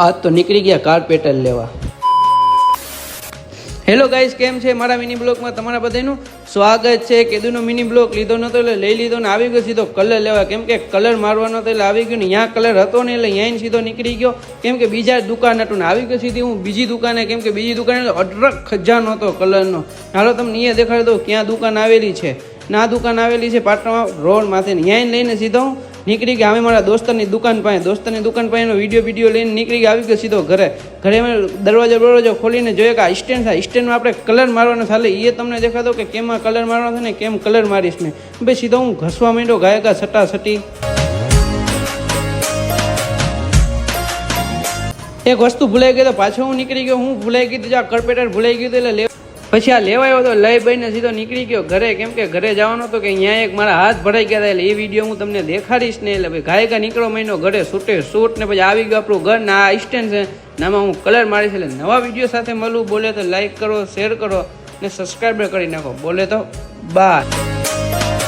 આજ તો નીકળી ગયા કાર્પેટર લેવા. હેલો ગાઈસ, કેમ છે? મારા મિની બ્લોગમાં તમારા બધાનું સ્વાગત છે. કેદુનો મિની બ્લોગ લીધો નતો એટલે લઈ લીધો ને આવી ગયો સીધો કલર લેવા. કેમ કે કલર મારવાનો હતો એટલે આવી ગયો ને ત્યાં કલર હતો ને એટલે અહીંયા સીધો નીકળી ગયો. કેમ કે બીજા દુકાન હતું ને આવી ગયો સીધી હું બીજી દુકાને. કેમ કે બીજી દુકાને અઢળક ખજાનો હતો કલરનો. હાલો તમને અહીંયા દેખાડી દઉં ક્યાં દુકાન આવેલી છે. ના દુકાન આવેલી છે પાટણમાં રોડ માથે. ત્યાં લઈને સીધો હું નીકળી ગયા. અમે મારા દોસ્તરની દુકાન પાસે વિડીયો લઈને નીકળી ગયા. આવી ગયો સીધો ઘરે અમે દરવાજો ખોલીને જોઈએ કે આ સ્ટેન્ડ થાય. સ્ટેન્ડમાં આપણે કલર મારવાનો ચાલે એ તમને દેખાતો કે કેમાં કલર મારવાનો છે ને કેમ કલર મારીશ ને. ભાઈ સીધો હું ઘસવા માંડ્યો ગાયકા સટાસટી. એક વસ્તુ ભૂલાઈ ગઈ તો પાછો હું નીકળી ગયો. હું ભૂલાઈ ગયું આ કાર્પેટર ભૂલાઈ ગયું એટલે પછી આ લેવાયો તો લઈ ભાઈને સીધો નીકળી ગયો ઘરે. કેમ કે ઘરે જવાનો હતો કે અહીંયા એક મારા હાથ ભરાઈ ગયા હતા એટલે એ વિડીયો હું તમને દેખાડીશ ને. એટલે ભાઈ ગાયકા નીકળો મહિનો ઘરે શૂટ ને પછી આવી ગયો આપણું ઘર. ના આ સ્ટેન્ડ છે નામાં હું કલર મારીશ. એટલે નવા વિડીયો સાથે મળું. બોલે તો લાઈક કરો, શેર કરો ને સબસ્ક્રાઈબ કરી નાખો. બોલે તો બાય.